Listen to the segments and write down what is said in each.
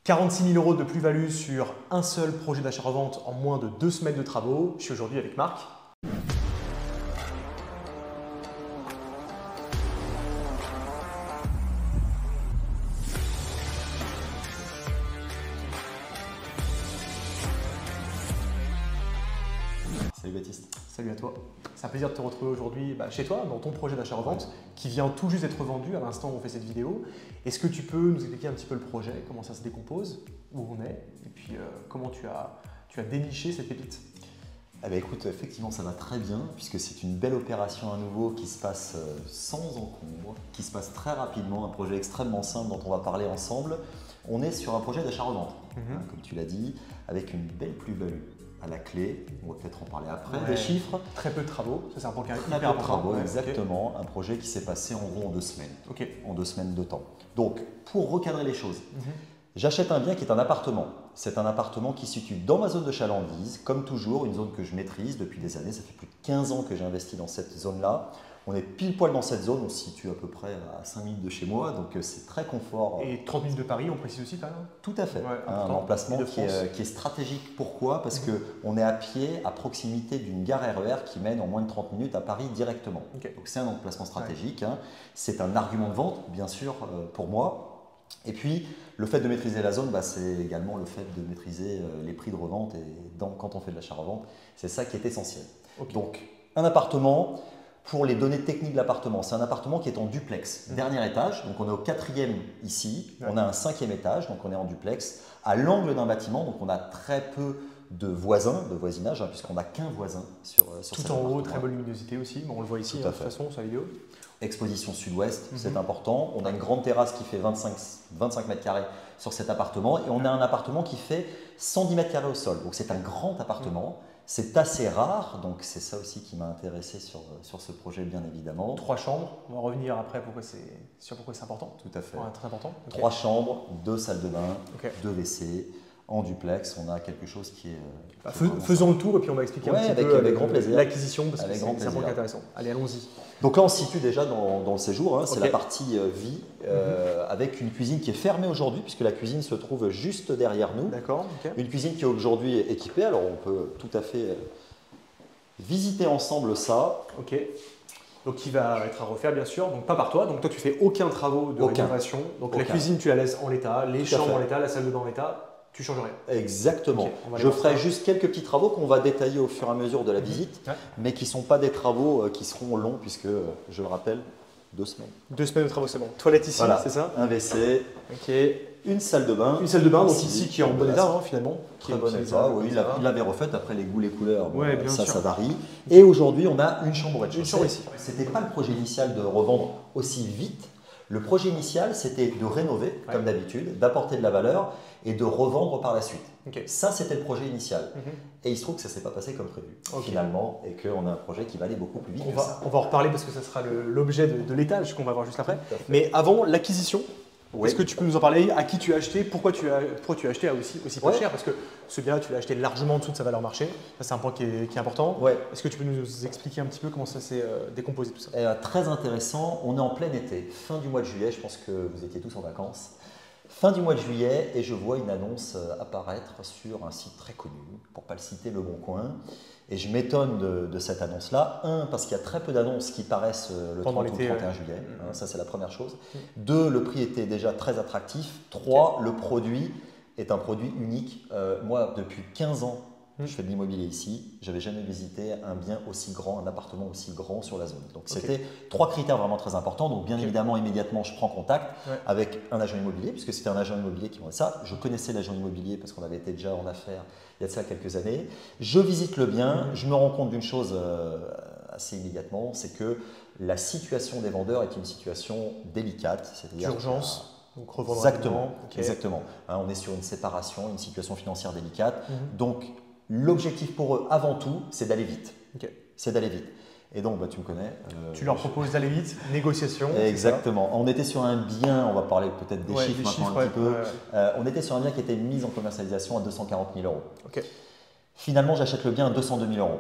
46 000 € de plus-value sur un seul projet d'achat-revente en moins de 2 semaines de travaux. Je suis aujourd'hui avec Marc. Salut Baptiste. Salut à toi. C'est un plaisir de te retrouver aujourd'hui chez toi, dans ton projet d'achat-revente qui vient tout juste d'être vendu à l'instant où on fait cette vidéo. Est-ce que tu peux nous expliquer un petit peu le projet, comment ça se décompose, où on est, et puis comment tu as déniché cette pépite? Eh bien, écoute, effectivement, ça va très bien puisque c'est une belle opération à nouveau qui se passe sans encombre, qui se passe très rapidement, un projet extrêmement simple dont on va parler ensemble. On est sur un projet d'achat-revente, comme tu l'as dit, avec une belle plus-value à la clé. On va peut-être en parler après. Ouais, des chiffres. Très peu de travaux, ça c'est un point qui est Très hyper peu de important. travaux, Ouais, exactement. Un projet qui s'est passé en gros en 2 semaines. Ok. En 2 semaines de temps. Donc, pour recadrer les choses, j'achète un bien qui est un appartement. C'est un appartement qui se situe dans ma zone de chalandise, comme toujours, une zone que je maîtrise depuis des années. Ça fait plus de 15 ans que j'ai investi dans cette zone-là. On est pile poil dans cette zone, on se situe à peu près à 5 minutes de chez moi, donc c'est très confort. Et 30 minutes de Paris, on précise aussi quand même. Tout à fait. Ouais, Un emplacement qui est stratégique. Pourquoi? Parce qu'on est à pied, à proximité d'une gare RER qui mène en moins de 30 minutes à Paris directement. Okay. Donc c'est un emplacement stratégique. C'est un argument de vente, bien sûr, pour moi. Et puis, le fait de maîtriser la zone, c'est également le fait de maîtriser les prix de revente. Et quand on fait de l'achat-revente, c'est ça qui est essentiel. Okay. Donc, un appartement. Pour les données techniques de l'appartement, c'est un appartement qui est en duplex, dernier étage, donc on est au 4e ici, on a un 5e étage, donc on est en duplex, à l'angle d'un bâtiment, donc on a très peu de voisins, de voisinage, puisqu'on n'a qu'un voisin sur cet appartement. Tout en haut, très bonne luminosité aussi, on le voit ici de toute façon sur la vidéo. Exposition sud-ouest, c'est important. On a une grande terrasse qui fait 25 mètres carrés sur cet appartement et on a un appartement qui fait 110 mètres carrés au sol, donc c'est un grand appartement. C'est assez rare, donc c'est ça aussi qui m'a intéressé sur ce projet, bien évidemment. 3 chambres, on va revenir après sur pourquoi c'est important. Tout à fait. Ouais, très important. Okay. 3 chambres, 2 salles de bain, 2 WC, en duplex. On a quelque chose qui est. Faisons le tour et puis on va expliquer un petit peu avec grand plaisir. L'acquisition, parce que c'est un point intéressant. Allez, allons-y. Donc là, on se situe déjà dans le séjour, c'est la partie vie, avec une cuisine qui est fermée aujourd'hui, puisque la cuisine se trouve juste derrière nous. D'accord. Une cuisine qui est aujourd'hui équipée, alors on peut tout à fait visiter ensemble ça. Ok. Donc qui va être à refaire bien sûr, donc pas par toi, donc toi tu fais aucun travaux de rénovation, donc la cuisine tu la laisses en l'état, les chambres en l'état, la salle de bain en l'état. Tu changes rien. Exactement. Okay, je ferai juste quelques petits travaux qu'on va détailler au fur et à mesure de la visite, mais qui ne sont pas des travaux qui seront longs puisque, je le rappelle, 2 semaines. 2 semaines de travaux, c'est bon. Toilette ici, voilà, c'est ça? Un WC, une salle de bain. Une salle de bain, donc ici qui est en bon état finalement. Très bon état, oui, il l'avait refaite après les goûts, les couleurs, ça varie. Et Et aujourd'hui, on a une chambre au rez-de-chaussée. Une chambre ici. Ce n'était pas le projet initial de revendre aussi vite. Le projet initial, c'était de rénover, comme d'habitude, d'apporter de la valeur et de revendre par la suite. Ça, c'était le projet initial. Et il se trouve que ça ne s'est pas passé comme prévu, finalement, et qu'on a un projet qui va aller beaucoup plus vite que ça. On va en reparler parce que ça sera l'objet de l'étage qu'on va voir juste après. Mais avant, l'acquisition, est-ce que tu peux nous en parler? À qui tu as acheté? Pourquoi tu as acheté aussi pas cher? Parce que ce bien-là, tu l'as acheté largement en dessous de sa valeur marché. Ça, c'est un point qui est important. Est-ce que tu peux nous expliquer un petit peu comment ça s'est décomposé tout ça? Très intéressant. On est en plein été, fin du mois de juillet. Je pense que vous étiez tous en vacances. Fin du mois de juillet, et je vois une annonce apparaître sur un site très connu, pour ne pas le citer, Le Bon Coin. Et je m'étonne de cette annonce-là. Parce qu'il y a très peu d'annonces qui paraissent le 30 ou le 31 juillet. Ça, c'est la première chose. 2, le prix était déjà très attractif. 3, le produit est un produit unique. Moi, depuis 15 ans, je fais de l'immobilier ici. Je n'avais jamais visité un bien aussi grand, un appartement aussi grand sur la zone. Donc, c'était 3 critères vraiment très importants. Donc, bien évidemment, immédiatement, je prends contact avec un agent immobilier, puisque c'était un agent immobilier qui vendait ça. Je connaissais l'agent immobilier parce qu'on avait été déjà en affaires il y a de ça quelques années. Je visite le bien. Je me rends compte d'une chose assez immédiatement, c'est que la situation des vendeurs est une situation délicate. D'urgence. Donc revendre exactement. Exactement. On est sur une séparation, une situation financière délicate. Donc, l'objectif pour eux, avant tout, c'est d'aller vite. C'est d'aller vite. Et donc, tu me connais. Tu leur proposes d'aller vite, négociation. Exactement. On était sur un bien, on va parler peut-être des chiffres maintenant un petit peu. On était sur un bien qui était mis en commercialisation à 240 000 €. Finalement, j'achète le bien à 202 000 €.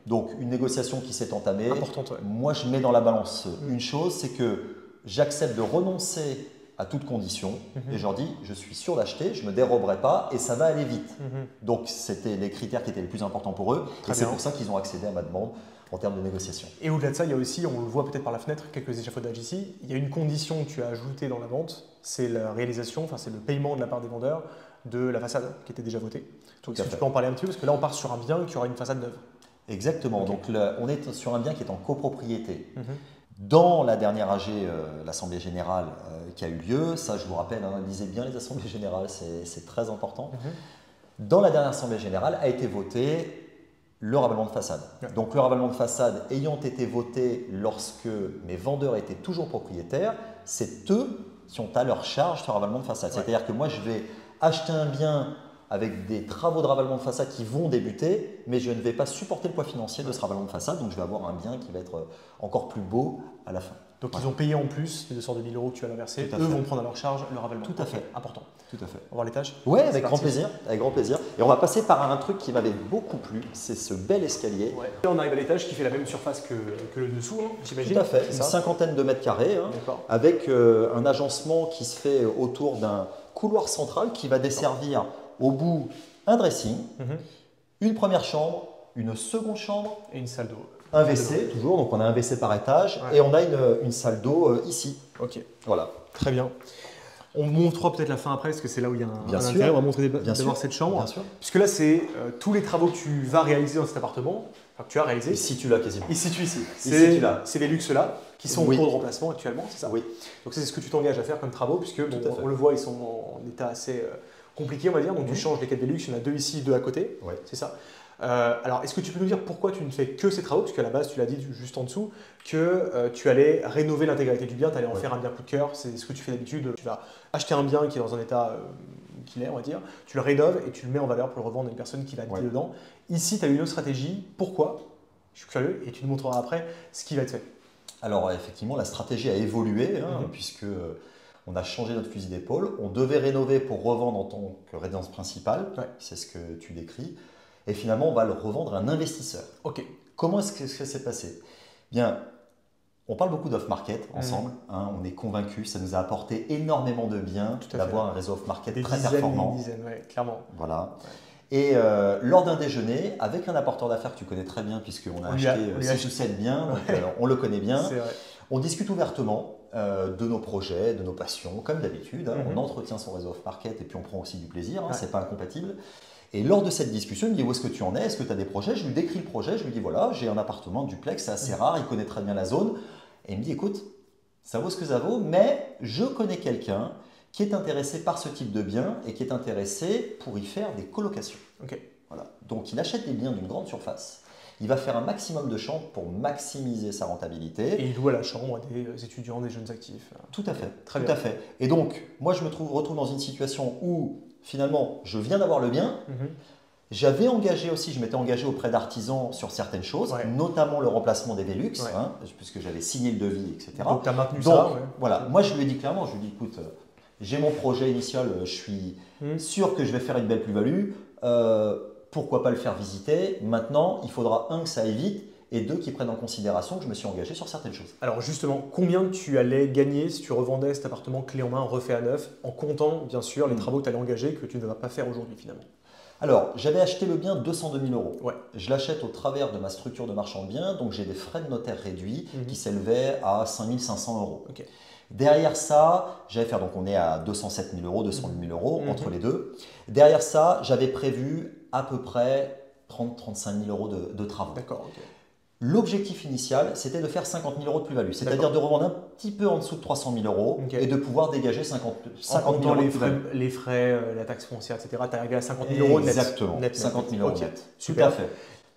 Donc, une négociation qui s'est entamée. Importante, Moi, je mets dans la balance une chose, c'est que j'accepte de renoncer à toutes conditions. Et je leur dis, je suis sûr d'acheter, je ne me déroberai pas et ça va aller vite. Donc, c'était les critères qui étaient les plus importants pour eux. Et c'est pour ça qu'ils ont accédé à ma demande en termes de négociation. Et au-delà de ça, il y a aussi, on le voit peut-être par la fenêtre, quelques échafaudages ici. Il y a une condition que tu as ajoutée dans la vente, c'est la réalisation, enfin c'est le paiement de la part des vendeurs de la façade qui était déjà votée. Donc, est-ce que tu peux en parler un petit peu? Parce que là, on part sur un bien qui aura une façade neuve. Exactement. Okay. Donc, on est sur un bien qui est en copropriété. Dans la dernière AG, l'Assemblée Générale qui a eu lieu, ça je vous rappelle, hein, lisez bien les Assemblées Générales, c'est très important. Dans la dernière Assemblée Générale a été voté le ravalement de façade. Donc le ravalement de façade ayant été voté lorsque mes vendeurs étaient toujours propriétaires, c'est eux qui ont à leur charge ce ravalement de façade. C'est-à-dire que moi je vais acheter un bien avec des travaux de ravalement de façade qui vont débuter, mais je ne vais pas supporter le poids financier de ce ravalement de façade, donc je vais avoir un bien qui va être encore plus beau à la fin. Donc ils ont payé en plus les 202 000 € que tu as versé, eux vont prendre à leur charge le ravalement. Tout à fait. Important. Tout à fait. On va voir l'étage? Oui, avec grand plaisir. Avec grand plaisir. Et on va passer par un truc qui m'avait beaucoup plu, c'est ce bel escalier. Ouais. Et on arrive à l'étage qui fait la même surface que le dessous, hein, j'imagine. Tout à fait, une cinquantaine de mètres carrés, hein, avec un agencement qui se fait autour d'un couloir central qui va desservir au bout un dressing, une première chambre, une seconde chambre et une salle d'eau. Un WC, toujours, donc on a un WC par étage et on a une salle d'eau ici. Ok. Voilà. Très bien. On montrera peut-être la fin après parce que c'est là où il y a un sûr. intérêt. On va montrer d'abord cette chambre. Bien sûr. Puisque là, c'est tous les travaux que tu vas réaliser dans cet appartement, enfin que tu as réalisé. Ici, tu l'as quasiment. Ici, tu ici. C'est les luxes là qui sont en cours de remplacement actuellement, c'est ça? Oui. Donc c'est ce que tu t'engages à faire comme travaux puisque on le voit, ils sont en état assez compliqué, on va dire. Donc tu changes les 4 Velux, il y en a 2 ici, 2 à côté. Oui. C'est ça. Alors, est-ce que tu peux nous dire pourquoi tu ne fais que ces travaux? Parce qu'à la base, tu l'as dit juste en dessous, que tu allais rénover l'intégralité du bien, tu allais en faire un bien coup de cœur. C'est ce que tu fais d'habitude. Tu vas acheter un bien qui est dans un état qu'il est, on va dire. Tu le rénoves et tu le mets en valeur pour le revendre à une personne qui va habiter dedans. Ici, tu as eu une autre stratégie. Pourquoi? Je suis curieux et tu nous montreras après ce qui va être fait. Alors, effectivement, la stratégie a évolué puisque on a changé notre fusil d'épaule. On devait rénover pour revendre en tant que résidence principale. C'est ce que tu décris. Et finalement, on va le revendre à un investisseur. Ok. Comment est-ce que ça s'est passé? Bien, on parle beaucoup d'off-market ensemble. Hein, on est convaincus. Ça nous a apporté énormément de bien d'avoir un réseau off-market très performant. Des dizaines, clairement. Voilà. Et lors d'un déjeuner, avec un apporteur d'affaires que tu connais très bien, puisqu'on a acheté 6 ou 7 biens, donc on le connaît bien, on discute ouvertement de nos projets, de nos passions, comme d'habitude. On entretient son réseau off-market et puis on prend aussi du plaisir. Ce n'est pas incompatible. Et lors de cette discussion, il me dit où est-ce que tu en es? Est-ce que tu as des projets? Je lui décris le projet, je lui dis voilà, j'ai un appartement, un duplex, c'est assez rare, il connaît très bien la zone. Et il me dit écoute, ça vaut ce que ça vaut, mais je connais quelqu'un qui est intéressé par ce type de bien et qui est intéressé pour y faire des colocations. Voilà. Donc il achète des biens d'une grande surface. Il va faire un maximum de chambres pour maximiser sa rentabilité. Et il loue à la chambre à des étudiants, des jeunes actifs. Tout à fait. Très bien. Fait. Et donc, moi, je me retrouve dans une situation où, finalement, je viens d'avoir le bien. J'avais engagé aussi, je m'étais engagé auprès d'artisans sur certaines choses, notamment le remplacement des Velux, puisque j'avais signé le devis, etc. Donc, tu as maintenu ça. Voilà. Moi, je lui ai dit clairement, je lui ai dit, écoute, j'ai mon projet initial, je suis sûr que je vais faire une belle plus-value. Pourquoi pas le faire visiter? Maintenant, il faudra un, que ça aille vite, et deux, qu'ils prennent en considération que je me suis engagé sur certaines choses. Alors justement, combien tu allais gagner si tu revendais cet appartement clé en main, refait à neuf, en comptant bien sûr les travaux que tu allais engager que tu ne vas pas faire aujourd'hui finalement? Alors, j'avais acheté le bien 202 000 €. Je l'achète au travers de ma structure de marchand de biens, donc j'ai des frais de notaire réduits qui s'élevaient à 5 500 €. Derrière ça, j'allais faire, donc on est à 207 000 €, 208 000 € entre les deux. Derrière ça, j'avais prévu à peu près 30-35 000 € de travaux. D'accord. L'objectif initial, c'était de faire 50 000 € de plus-value, c'est-à-dire de revendre un petit peu en dessous de 300 000 € et de pouvoir dégager 50 000 € de plus-value. Les frais, la taxe foncière, etc., tu es arrivé à 50 000 € net. Exactement, net, 50 000 € net. Super. Tout à fait.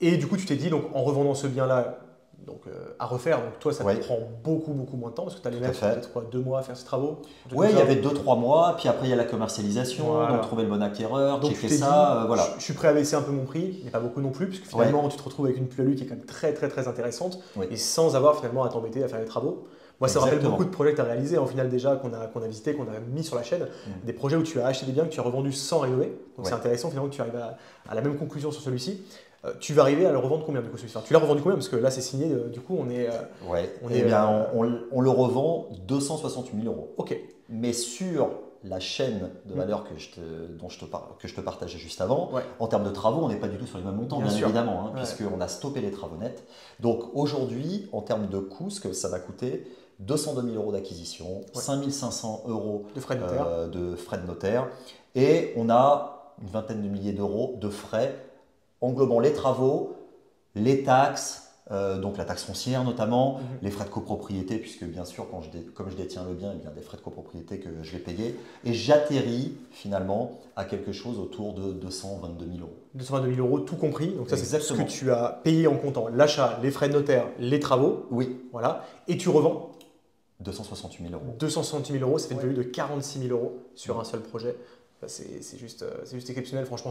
Et du coup, tu t'es dit, donc, en revendant ce bien-là, donc à refaire, donc toi ça te prend beaucoup moins de temps parce que tu allais mettre peut-être 2 mois à faire ces travaux. Oui, il y avait 2-3 mois, puis après il y a la commercialisation, donc trouver le bon acquéreur, checker ça, voilà. Je suis prêt à baisser un peu mon prix, mais pas beaucoup non plus, puisque finalement tu te retrouves avec une plus-value qui est quand même très intéressante et sans avoir finalement à t'embêter à faire les travaux. Moi, ça me rappelle beaucoup de projets que tu as réalisés en final déjà, qu'on a visité, qu'on a mis sur la chaîne. Des projets où tu as acheté des biens que tu as revendus sans rénover. Donc c'est intéressant finalement que tu arrives à la même conclusion sur celui-ci. Tu vas arriver à le revendre combien du coup celui-ci? Tu l'as revendu combien? Parce que là c'est signé, du coup on est… on le revend 268 000 euros. Ok. Mais sur la chaîne de valeur que je te partageais juste avant, en termes de travaux, on n'est pas du tout sur les mêmes montants, bien évidemment, puisqu'on a stoppé les travaux nets. Donc aujourd'hui, en termes de coûts, ce que ça va coûter, 202 000 euros d'acquisition, 5 500 euros de frais de notaire, et on a une vingtaine de milliers d'euros de frais englobant les travaux, les taxes, donc la taxe foncière notamment, les frais de copropriété, puisque bien sûr, comme je détiens le bien, il y a des frais de copropriété que je vais payer. Et j'atterris finalement à quelque chose autour de 222 000 euros. 222 000 euros, tout compris. Donc ça, c'est ce que tu as payé en comptant l'achat, les frais de notaire, les travaux. Oui. Voilà. Et tu revends 268 000 euros. 268 000 euros, ça fait une value de 46 000 euros sur un seul projet. C'est juste exceptionnel, franchement,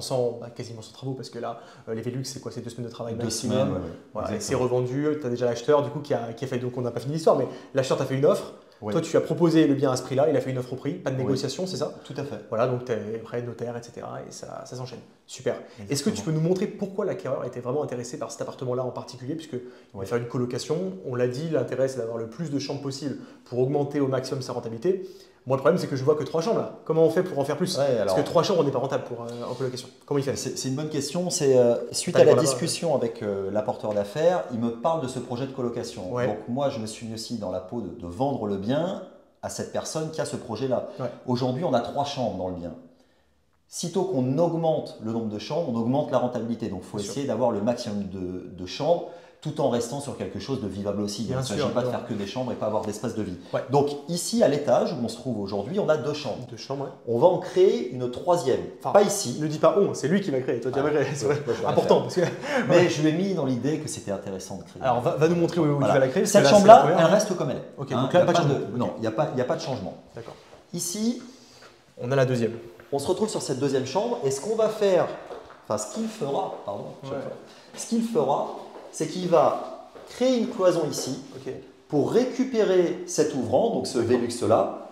quasiment sans travaux, parce que là, les Velux, c'est quoi? C'est 2 semaines de travail maximum. 2 semaines, voilà, c'est revendu, tu as déjà l'acheteur, du coup, qui a fait, donc on n'a pas fini l'histoire, mais l'acheteur t'a fait une offre. Toi, tu as proposé le bien à ce prix-là, il a fait une offre au prix, pas de négociation, c'est ça? Tout à fait. Voilà, donc tu as les frais de notaire, etc. Et ça s'enchaîne. Super. Est-ce que tu peux nous montrer pourquoi l'acquéreur était vraiment intéressé par cet appartement-là en particulier? Puisqu'il va faire une colocation, on l'a dit, l'intérêt c'est d'avoir le plus de chambres possible pour augmenter au maximum sa rentabilité. Moi, le problème, c'est que je vois que 3 chambres là. Comment on fait pour en faire plus? Parce que 3 chambres, on n'est pas rentable en colocation. Comment il fait? C'est une bonne question. C'est suite à la discussion avec l'apporteur d'affaires, il me parle de ce projet de colocation. Donc moi, je me suis mis aussi dans la peau de vendre le bien à cette personne qui a ce projet-là. Aujourd'hui, on a 3 chambres dans le bien. Sitôt qu'on augmente le nombre de chambres, on augmente la rentabilité. Donc, il faut essayer d'avoir le maximum de chambres tout en restant sur quelque chose de vivable aussi. Il ne s'agit pas de faire que des chambres et pas avoir d'espace de vie. Donc ici, à l'étage où on se trouve aujourd'hui, on a 2 chambres. 2 chambres, On va en créer une 3e. Pas ici. Ne dis pas on, c'est lui qui va créer. Toi, tu vas créer. C'est important. Parce que… Mais je lui ai mis dans l'idée que c'était intéressant de créer. Alors, va nous montrer où tu vas la créer. Cette chambre-là, elle reste comme elle est. Ok, donc là, pas de changement. Non, il n'y a pas de changement. D'accord. Ici, on a la 2e. On se retrouve sur cette 2e chambre et ce qu'on va faire, ce qu'il fera, c'est qu'il va créer une cloison ici pour récupérer cet ouvrant, donc ce Velux-là,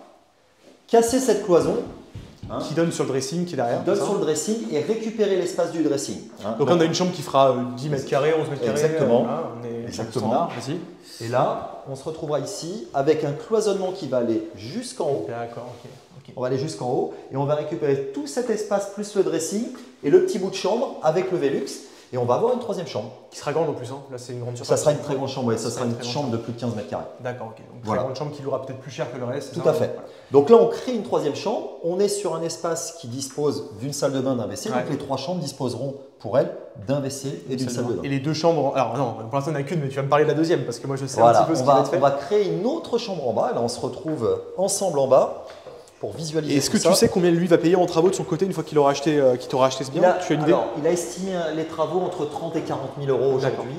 casser cette cloison. Qui donne sur le dressing qui est derrière. Qui donne sur le dressing et récupérer l'espace du dressing. Donc on a une chambre qui fera 10 mètres carrés, 11 mètres carrés. Exactement. On est Exactement. Et là, on se retrouvera ici avec un cloisonnement qui va aller jusqu'en haut. D'accord, On va aller jusqu'en haut et on va récupérer tout cet espace plus le dressing et le petit bout de chambre avec le Velux. Et on va avoir une 3e chambre. Qui sera grande en plus, Là, c'est une grande surface. Ça sera une très grande chambre, ça sera une chambre de plus de 15 mètres carrés. D'accord, ok. Donc, très grande chambre qui louera peut-être plus cher que le reste. Tout à fait. Voilà. Donc là, on crée une 3e chambre. On est sur un espace qui dispose d'une salle de bain, d'un WC. Donc les 3 chambres disposeront pour elles d'un WC et d'une salle de bain. Et les 2 chambres, alors non, pour l'instant, il n'y en a qu'une, mais tu vas me parler de la 2e parce que moi, je sais un petit peu ce qui va être fait. On va créer une autre chambre en bas. Là, on se retrouve ensemble en bas. Pour visualiser. Est-ce que tu sais combien lui va payer en travaux de son côté une fois qu'il t'aura acheté ce bien? Tu as une idée? Il a estimé les travaux entre 30 et 40 000 euros aujourd'hui.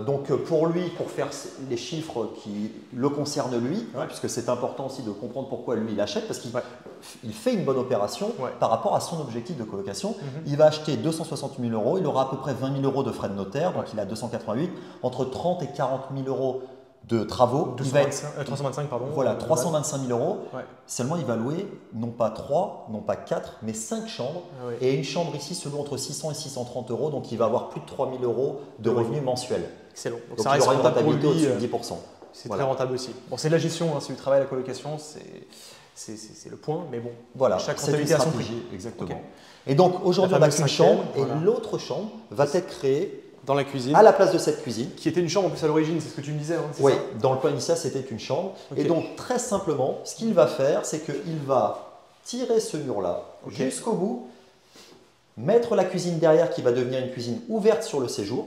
Donc pour lui, pour faire les chiffres qui le concernent lui, puisque c'est important aussi de comprendre pourquoi lui il achète, parce qu'il fait une bonne opération par rapport à son objectif de colocation. Il va acheter 260 000 euros, il aura à peu près 20 000 euros de frais de notaire, donc il a 288, entre 30 et 40 000 euros de travaux. 325, pardon. Voilà, 325 000 euros. Seulement, il va louer non pas 3, non pas 4, mais 5 chambres. Et une chambre ici se loue entre 600 et 630 euros. Donc, il va avoir plus de 3 000 euros de revenus mensuels. Excellent. Donc ça reste il aura une rentabilité au-dessus de 10%. C'est très rentable aussi. Bon, c'est de la gestion, c'est du travail à la colocation, c'est le point. Mais bon, chaque rentabilité a son prix. Exactement. Et donc, aujourd'hui, on a qu'une chambre et l'autre chambre va être créée dans la cuisine. À la place de cette cuisine. Qui était une chambre en plus à l'origine, c'est ce que tu me disais. Oui, dans le plan initial, c'était une chambre. Et donc, très simplement, ce qu'il va faire, c'est qu'il va tirer ce mur-là jusqu'au bout, mettre la cuisine derrière qui va devenir une cuisine ouverte sur le séjour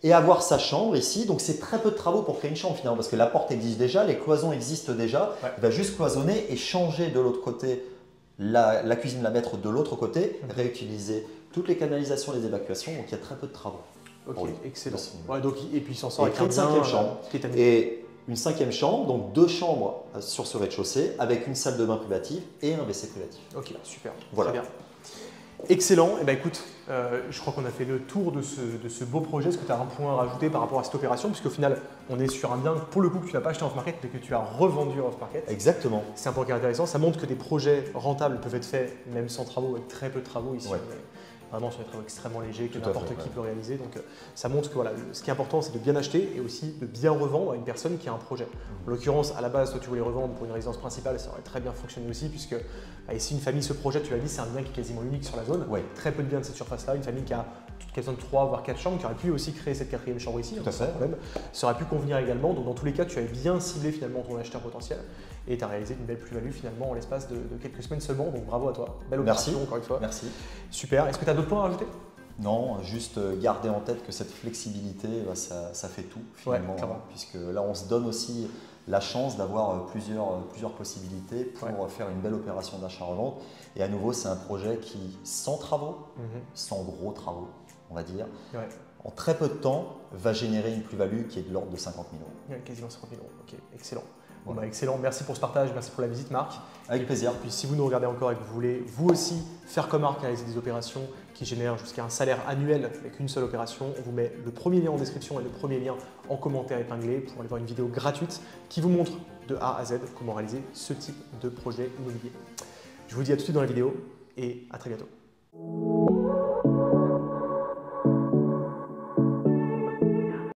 et avoir sa chambre ici. Donc, c'est très peu de travaux pour créer une chambre finalement parce que la porte existe déjà, les cloisons existent déjà. Il va juste cloisonner et changer de l'autre côté la cuisine, la mettre de l'autre côté, réutiliser toutes les canalisations, les évacuations. Donc, il y a très peu de travaux. Ok, excellent. Donc, et puis il s'en sort avec une 5e chambre. Et une 5e chambre, donc 2 chambres sur ce rez-de-chaussée avec une salle de bain privative et un WC privatif. Ok, super. Voilà. Très bien. Excellent. Et écoute, je crois qu'on a fait le tour de ce beau projet. Est-ce que tu as un point à rajouter par rapport à cette opération? Puisqu'au final, on est sur un bien, pour le coup, que tu n'as pas acheté en off-market, mais que tu as revendu en off-market. Exactement. C'est un point qui est intéressant. Ça montre que des projets rentables peuvent être faits même sans travaux, avec très peu de travaux ici. vraiment sur des travaux extrêmement légers que Tout à n'importe fait, qui ouais. peut réaliser. Donc ça montre que voilà, ce qui est important, c'est de bien acheter et aussi de bien revendre à une personne qui a un projet. En l'occurrence, à la base, toi tu voulais revendre pour une résidence principale, ça aurait très bien fonctionné aussi puisque si une famille se projette, tu l'as dit, c'est un bien qui est quasiment unique sur la zone. Ouais. Très peu de biens de cette surface-là, une famille qui a besoin de 3 voire 4 chambres, qui aurait pu aussi créer cette 4e chambre ici, Tout à fait. sans problème. Ça aurait pu convenir également. Donc dans tous les cas, tu avais bien ciblé finalement ton acheteur potentiel et tu as réalisé une belle plus-value finalement en l'espace de quelques semaines seulement. Donc bravo à toi. Belle opération Merci. encore une fois. Merci. Super. Est-ce que tu as d'autres points à rajouter? Non, juste garder en tête que cette flexibilité, ça fait tout finalement, clairement. puisque là on se donne aussi la chance d'avoir plusieurs possibilités pour faire une belle opération d'achat-revente. Et à nouveau, c'est un projet qui, sans travaux, sans gros travaux, on va dire, en très peu de temps, va générer une plus-value qui est de l'ordre de 50 000 €. Quasiment 50 000 €. Ok, excellent. Voilà. Bon, excellent. Merci pour ce partage, merci pour la visite, Marc. Avec plaisir. Puis si vous nous regardez encore et que vous voulez vous aussi faire comme Marc, réaliser des opérations qui génèrent jusqu'à un salaire annuel avec une seule opération, on vous met le premier lien en description et le premier lien en commentaire épinglé pour aller voir une vidéo gratuite qui vous montre de A à Z comment réaliser ce type de projet immobilier. Je vous dis à tout de suite dans la vidéo et à très bientôt.